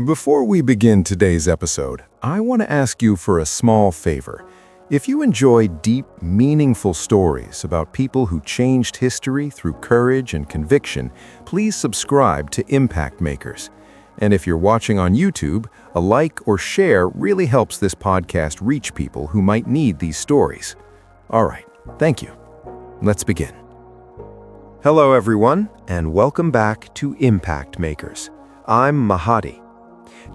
Before we begin today's episode, I want to ask you for a small favor. If you enjoy deep, meaningful stories about people who changed history through courage and conviction, please subscribe to Impact Makers. And if you're watching on YouTube, a like or share really helps this podcast reach people who might need these stories. All right, thank you. Let's begin. Hello, everyone, and welcome back to Impact Makers. I'm Mahadi.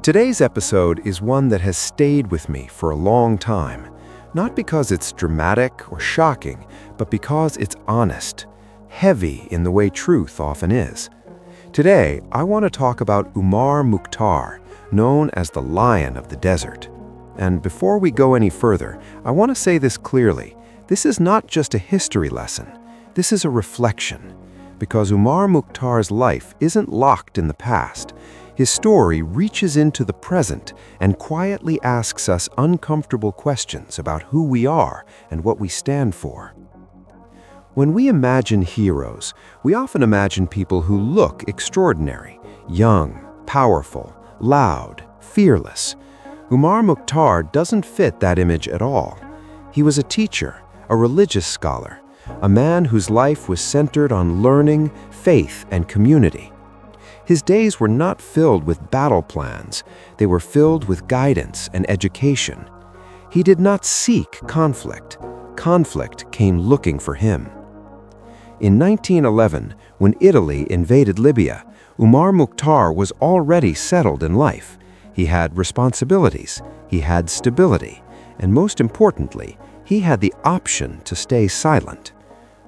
Today's episode is one that has stayed with me for a long time, not because it's dramatic or shocking, but because it's honest, heavy in the way truth often is. Today, I want to talk about Umar Mukhtar, known as the Lion of the Desert. And before we go any further, I want to say this clearly. This is not just a history lesson. This is a reflection. Because Umar Mukhtar's life isn't locked in the past. His story reaches into the present and quietly asks us uncomfortable questions about who we are and what we stand for. When we imagine heroes, we often imagine people who look extraordinary, young, powerful, loud, fearless. Umar Mukhtar doesn't fit that image at all. He was a teacher, a religious scholar, a man whose life was centered on learning, faith, and community. His days were not filled with battle plans. They were filled with guidance and education. He did not seek conflict. Conflict came looking for him. In 1911, when Italy invaded Libya, Umar Mukhtar was already settled in life. He had responsibilities, he had stability, and most importantly, he had the option to stay silent.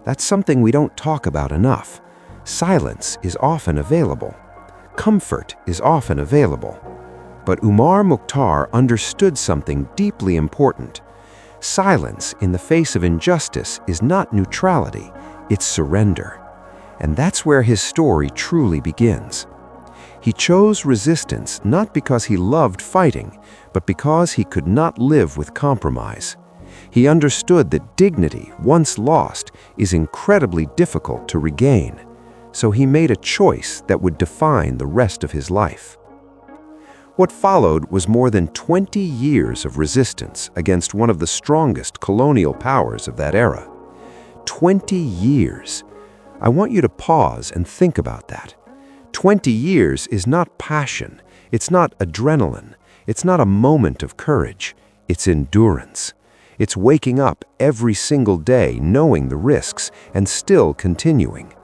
That's something we don't talk about enough. Silence is often available. Comfort is often available. But Umar Mukhtar understood something deeply important. Silence in the face of injustice is not neutrality, it's surrender. And that's where his story truly begins. He chose resistance not because he loved fighting, but because he could not live with compromise. He understood that dignity, once lost, is incredibly difficult to regain. So he made a choice that would define the rest of his life. What followed was more than 20 years of resistance against one of the strongest colonial powers of that era. 20 years. I want you to pause and think about that. 20 years is not passion, it's not adrenaline, it's not a moment of courage, it's endurance. It's waking up every single day knowing the risks and still continuing.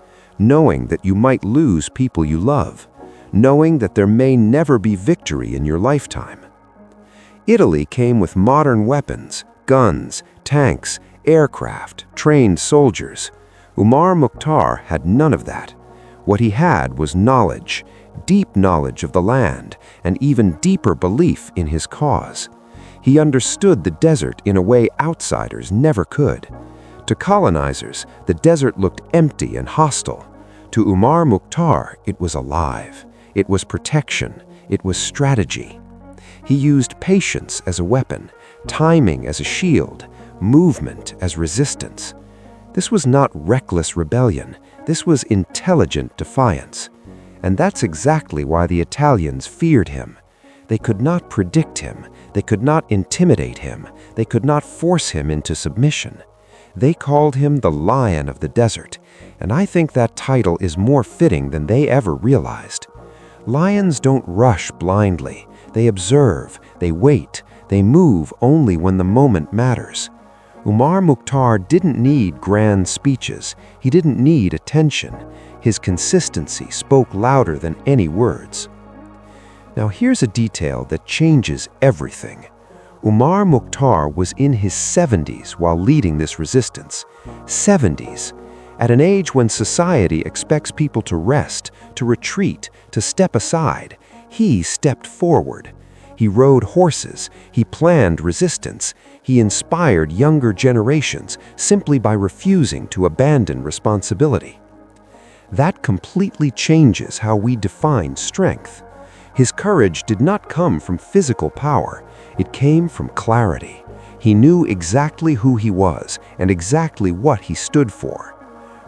Knowing that you might lose people you love, knowing that there may never be victory in your lifetime. Italy came with modern weapons, guns, tanks, aircraft, trained soldiers. Umar Mukhtar had none of that. What he had was knowledge, deep knowledge of the land, and even deeper belief in his cause. He understood the desert in a way outsiders never could. To colonizers, the desert looked empty and hostile. To Umar Mukhtar, it was alive. It was protection. It was strategy. He used patience as a weapon, timing as a shield, movement as resistance. This was not reckless rebellion. This was intelligent defiance. And that's exactly why the Italians feared him. They could not predict him. They could not intimidate him. They could not force him into submission. They called him the Lion of the Desert, and I think that title is more fitting than they ever realized. Lions don't rush blindly. They observe, they wait, they move only when the moment matters. Umar Mukhtar didn't need grand speeches. He didn't need attention. His consistency spoke louder than any words. Now here's a detail that changes everything. Umar Mukhtar was in his 70s while leading this resistance. 70s. At an age when society expects people to rest, to retreat, to step aside, he stepped forward. He rode horses, he planned resistance, he inspired younger generations simply by refusing to abandon responsibility. That completely changes how we define strength. His courage did not come from physical power. It came from clarity. He knew exactly who he was and exactly what he stood for.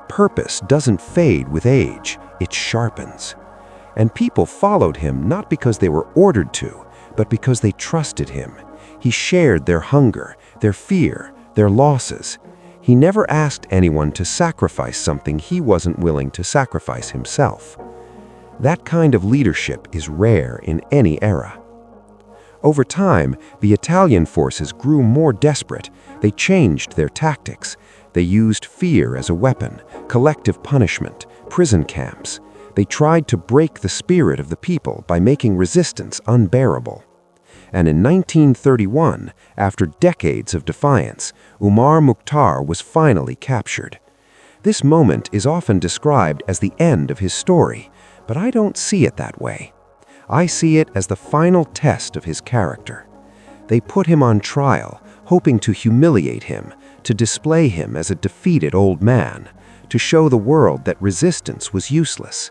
Purpose doesn't fade with age, it sharpens. And people followed him not because they were ordered to, but because they trusted him. He shared their hunger, their fear, their losses. He never asked anyone to sacrifice something he wasn't willing to sacrifice himself. That kind of leadership is rare in any era. Over time, the Italian forces grew more desperate. They changed their tactics. They used fear as a weapon, collective punishment, prison camps. They tried to break the spirit of the people by making resistance unbearable. And in 1931, after decades of defiance, Umar Mukhtar was finally captured. This moment is often described as the end of his story, but I don't see it that way. I see it as the final test of his character. They put him on trial, hoping to humiliate him, to display him as a defeated old man, to show the world that resistance was useless.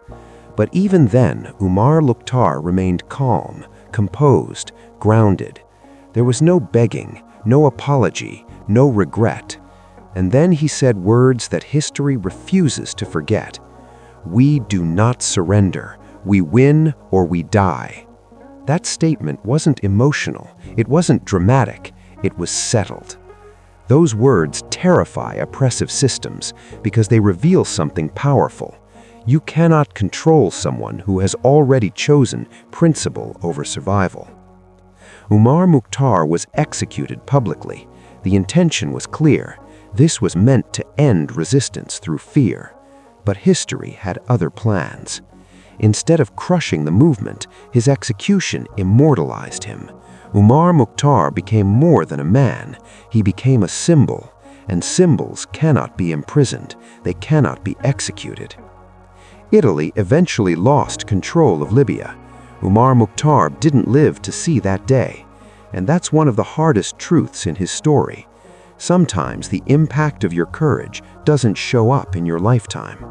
But even then, Umar Mukhtar remained calm, composed, grounded. There was no begging, no apology, no regret. And then he said words that history refuses to forget. "We do not surrender. We win or we die." That statement wasn't emotional. It wasn't dramatic. It was settled. Those words terrify oppressive systems because they reveal something powerful. You cannot control someone who has already chosen principle over survival. Umar Mukhtar was executed publicly. The intention was clear. This was meant to end resistance through fear. But history had other plans. Instead of crushing the movement, his execution immortalized him. Umar Mukhtar became more than a man. He became a symbol, and symbols cannot be imprisoned. They cannot be executed. Italy eventually lost control of Libya. Umar Mukhtar didn't live to see that day. And that's one of the hardest truths in his story. Sometimes the impact of your courage doesn't show up in your lifetime.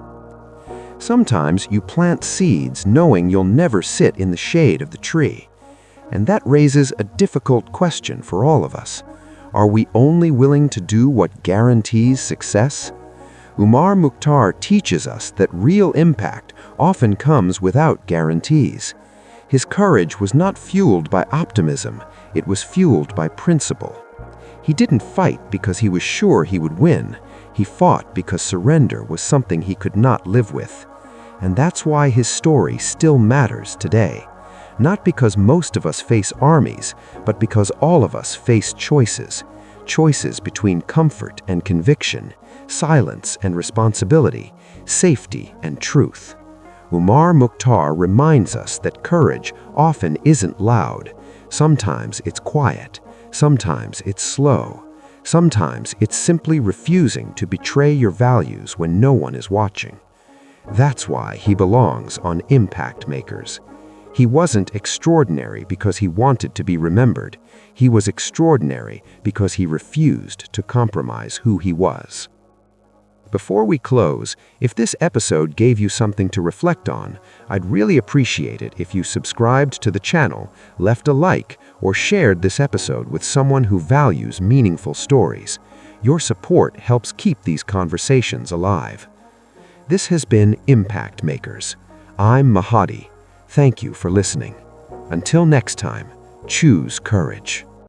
Sometimes you plant seeds knowing you'll never sit in the shade of the tree. And that raises a difficult question for all of us. Are we only willing to do what guarantees success? Umar Mukhtar teaches us that real impact often comes without guarantees. His courage was not fueled by optimism, it was fueled by principle. He didn't fight because he was sure he would win. He fought because surrender was something he could not live with. And that's why his story still matters today. Not because most of us face armies, but because all of us face choices. Choices between comfort and conviction, silence and responsibility, safety and truth. Umar Mukhtar reminds us that courage often isn't loud. Sometimes it's quiet. Sometimes it's slow. Sometimes it's simply refusing to betray your values when no one is watching. That's why he belongs on Impact Makers. He wasn't extraordinary because he wanted to be remembered. He was extraordinary because he refused to compromise who he was. Before we close, if this episode gave you something to reflect on, I'd really appreciate it if you subscribed to the channel, left a like, or shared this episode with someone who values meaningful stories. Your support helps keep these conversations alive. This has been Impact Makers. I'm Mahadi. Thank you for listening. Until next time, choose courage.